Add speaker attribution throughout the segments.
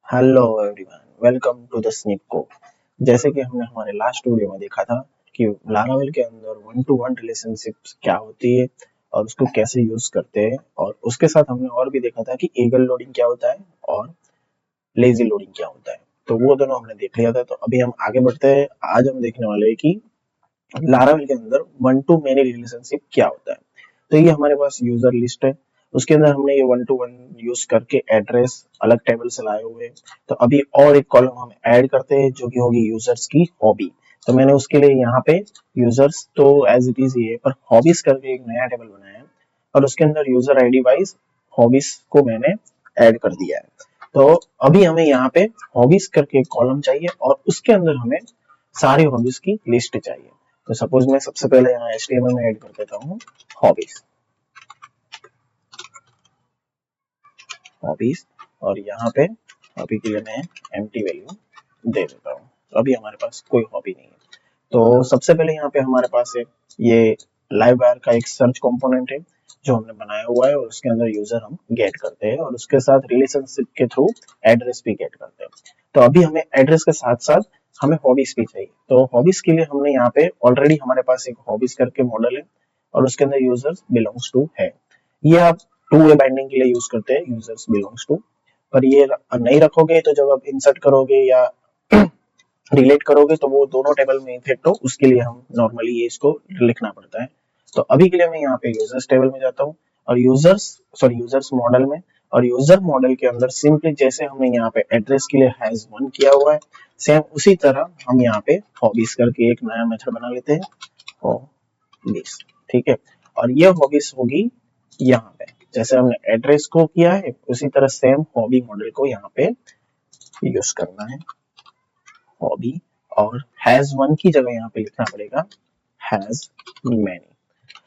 Speaker 1: Hello everyone, welcome to the snip को। जैसे कि हमने हमारे लास्ट वीडियो में देखा था कि लारावेल के अंदर वन टू वन रिलेशनशिप क्या होती है और उसको कैसे यूज करते हैं, और उसके साथ हमने और भी देखा था कि ईगल लोडिंग क्या होता है और लेजी लोडिंग क्या होता है। तो वो दोनों हमने देख लिया था। तो अभी हम आगे बढ़ते हैं। आज हम देखने वाले हैं कि लारावेल के अंदर वन टू मेनी रिलेशनशिप क्या होता है। तो ये हमारे पास यूजर लिस्ट है, उसके अंदर हमने ये वन टू वन यूज करके एड्रेस अलग टेबल से लाए हुए हैं। तो अभी और एक कॉलम हम ऐड करते हैं जो कि होगी यूजर्स की हॉबी। तो मैंने उसके लिए यहाँ पे यूजर्स तो एज इट इज ये पर हॉबीज करके एक नया टेबल बनाया है, और उसके अंदर यूजर आईडी वाइज हॉबीज को मैंने ऐड कर दिया है। तो अभी हमें यहाँ पे हॉबीज करके एक कॉलम चाहिए और उसके अंदर हमें सारी हॉबीज की लिस्ट चाहिए। तो सपोज मैं सबसे पहले यहाँ HTML में ऐड कर देता हूँ हॉबीज हॉबीज और यहाँ पे हॉबी के लिए मैं एम्प्टी वैल्यू दे देता हूँ। तो अभी हमारे पास कोई हॉबी नहीं है। तो सबसे पहले यहाँ पे हमारे पास है ये लाइव वायर का एक सर्च कंपोनेंट है जो हमने बनाया हुआ है, और उसके अंदर यूजर हम गेट करते हैं और उसके साथ रिलेशनशिप के थ्रू एड्रेस भी गेट करते हैं। तो अभी हमें एड्रेस के साथ साथ हमें हॉबीज भी चाहिए। तो हॉबीज के लिए हमने यहाँ पे ऑलरेडी हमारे पास एक हॉबीज करके मॉडल है और उसके अंदर यूजर्स बिलोंग्स टू है। ये आप टू वे बाइंडिंग के लिए यूज करते हैं यूजर्स बिलोंग्स टू। पर ये नहीं रखोगे तो जब आप इंसर्ट करोगे या रिलेट करोगे तो वो दोनों टेबल में इफेक्ट हो, उसके लिए हम नॉर्मली ये इसको लिखना पड़ता है। तो अभी के लिए मैं यहाँ पे यूजर्स टेबल में जाता हूँ और यूजर्स मॉडल में, और यूजर मॉडल के अंदर सिंपली जैसे हमने यहाँ पे एड्रेस के लिए हैज वन किया हुआ है, सेम उसी तरह हम यहाँ पे हॉबीज करके एक नया मेथड बना लेते हैं हॉबीज। ठीक है, और ये हॉबीज होगी यहाँ पे जैसे हमने एड्रेस को किया है उसी तरह सेम हॉबी मॉडल को यहाँ पे यूज करना है हॉबी, और हैज वन की जगह यहाँ पे लिखना पड़ेगा हैज मैनी।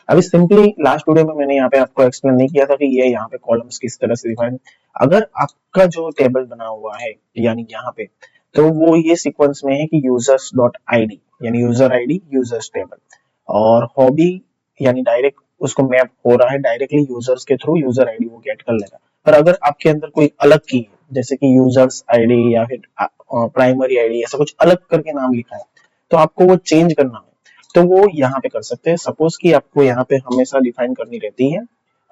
Speaker 1: अभी सिंपली लास्ट वीडियो में मैंने यहाँ पे आपको एक्सप्लेन नहीं किया था कि ये यहाँ पे कॉलम्स किस तरह से डिफाइन। अगर आपका जो टेबल बना हुआ है यानी यहाँ पे, तो वो ये सीक्वेंस में है कि यूजर्स डॉट आईडी यानी यूजर आईडी यूजर्स टेबल, और हॉबी यानी डायरेक्ट उसको मैप हो रहा है डायरेक्टली यूजर्स के थ्रू, यूजर आईडी वो गेट कर लेगा। पर अगर आपके अंदर कोई अलग की है जैसे कि यूजर्स आईडी या फिर प्राइमरी आईडी ऐसा कुछ अलग करके नाम लिखा है तो आपको वो चेंज करना है, तो वो यहाँ पे कर सकते हैं। सपोज कि आपको यहाँ पे हमेशा डिफाइन करनी रहती है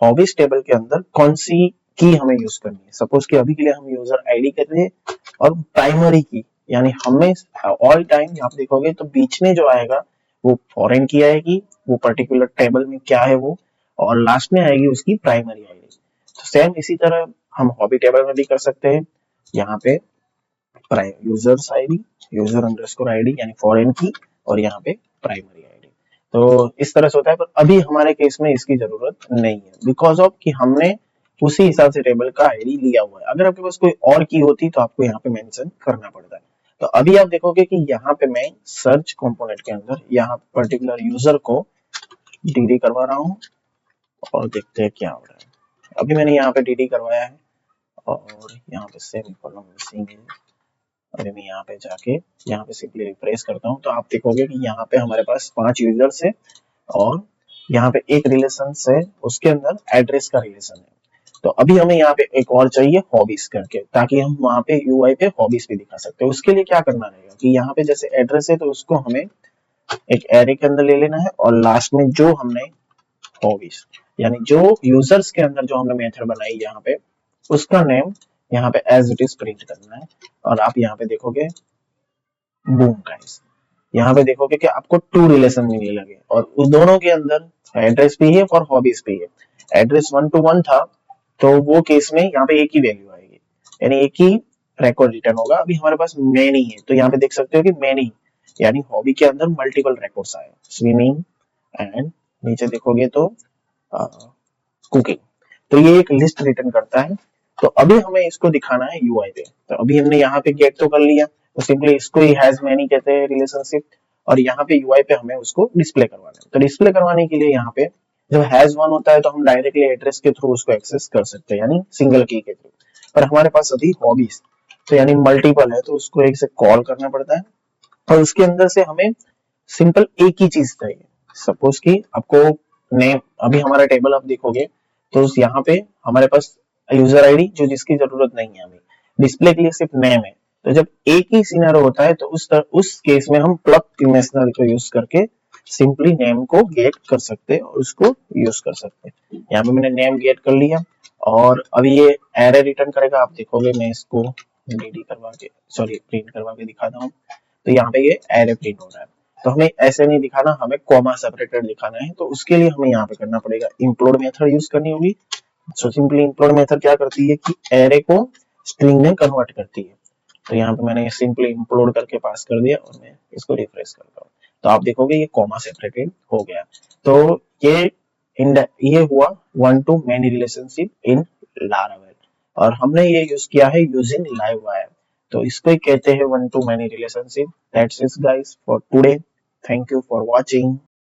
Speaker 1: हॉबीज टेबल के अंदर कौन सी की हमें यूज करनी है। सपोज कि अभी के लिए हम यूजर आईडी कर रहे हैं और प्राइमरी की यानी हमें ऑल टाइम आप देखोगे तो बीच में जो आएगा वो फॉरेन की आएगी, वो पर्टिकुलर टेबल में क्या है वो, और लास्ट में आएगी उसकी प्राइमरी आईडी। तो सेम इसी तरह हम हॉबी टेबल में भी कर सकते हैं। यहाँ पे users ID user underscore ID यानी फॉरेन की, और यहाँ पे प्राइमरी आईडी। तो इस तरह से होता है, पर अभी हमारे केस में इसकी जरूरत नहीं है बिकॉज ऑफ कि हमने उसी हिसाब से टेबल का आईडी लिया हुआ है। अगर आपके पास कोई और की होती तो आपको यहाँ पे मेंशन करना पड़ता है। तो अभी आप देखोगे कि यहाँ पे मैं सर्च कंपोनेंट के अंदर यहाँ पर्टिकुलर यूजर को डीडी करवा रहा हूँ और देखते हैं क्या हो रहा है। अभी मैंने यहाँ पे डीडी करवाया है और यहाँ पे सेमी कॉलम मिसिंग है। अभी मैं यहाँ पे जाके यहाँ पे सिंपली रिफ्रेश करता हूँ तो आप देखोगे कि यहाँ पे हमारे पास 5 यूजर्स है और यहाँ पे एक रिलेशन है, उसके अंदर एड्रेस का रिलेशन है। तो अभी हमें यहाँ पे एक और चाहिए हॉबीज करके, ताकि हम वहाँ पे यूआई पे हॉबीज भी दिखा सकते हैं। उसके लिए क्या करना रहेगा कि यहाँ पे जैसे एड्रेस है तो उसको हमें एक एरे के अंदर ले लेना है और लास्ट में जो हमने हॉबीज यानी जो यूजर्स के अंदर जो हमने मेथड बनाई यहाँ पे उसका नेम यहाँ पे एज इट इज प्रिंट करना है। और आप यहाँ पे देखोगे बूम गाइस, यहाँ पे देखोगे कि आपको टू रिलेशन मिलने लगे और उस दोनों के अंदर एड्रेस भी है और हॉबीज भी है। एड्रेस वन टू वन था तो वो केस में यहाँ पे एक ही वैल्यू आएगी यानी एक ही रिकॉर्ड रिटर्न होगा। अभी हमारे पास मैनी है तो यहाँ पे देख सकते हो कि मैनी यानी हॉबी के अंदर मल्टीपल रिकॉर्ड्स आए, स्विमिंग एंड नीचे देखोगे तो कुकिंग। तो ये एक लिस्ट रिटर्न करता है। तो अभी हमें इसको दिखाना है यूआई पे। तो अभी हमने यहाँ पे गेट तो कर लिया, तो सिंपली इसको ही हैज मैनी कहते हैं रिलेशनशिप, और यहाँ पे यूआई पे हमें उसको डिस्प्ले करवाना है। तो डिस्प्ले करवाने के लिए यहाँ पे जब हैज वन होता है तो हम डायरेक्टली एड्रेस के थ्रू उसको एक्सेस कर सकते हैं यानी सिंगल की के थ्रू। पर हमारे पास अभी हॉबीज तो यानी मल्टीपल है तो उसको एक से कॉल करना पड़ता है और उसके अंदर से हमें सिंपल एक ही चीज चाहिए। सपोज कि आपको नेम, अभी हमारा टेबल आप देखोगे तो यहाँ पे हमारे पास यूजर आईडी जो जिसकी जरूरत नहीं है हमें, डिस्प्ले के लिए सिर्फ नेम है। तो जब एक ही सिनेरियो होता है तो उस केस में हम प्लग मेथड को यूज करके सिंपली नेम को गेट कर सकते हैं और उसको यूज कर सकते हैं। यहाँ पे मैंने नेम गेट कर लिया और अभी ये एरे रिटर्न करेगा। आप देखोगे मैं इसको डीडी करवा के प्रिंट करवा के दिखाता हूँ। तो यहाँ पे ये एरे प्रिंट हो रहा है। तो हमें ऐसे नहीं दिखाना, हमें कॉमा सेपरेटेड दिखाना है। तो उसके लिए हमें यहाँ पे करना पड़ेगा इंक्लूड मेथड यूज करनी होगी। सो सिंपली इंक्लूड मेथड क्या करती है कि एरे को स्ट्रिंग में कन्वर्ट करती है। तो यहाँ पे मैंने सिंपली इंक्लूड करके पास कर दिया और मैं इसको रिफ्रेश करता हूँ तो आप देखोगे ये कॉमा सेपरेटेड हो गया। तो ये ये हुआ one two many relationship in Laravel और हमने ये यूज किया है यूजिंग लाइव वायर। तो इसको ही कहते हैं one two many relationship. That's it guys for today. Thank you for watching.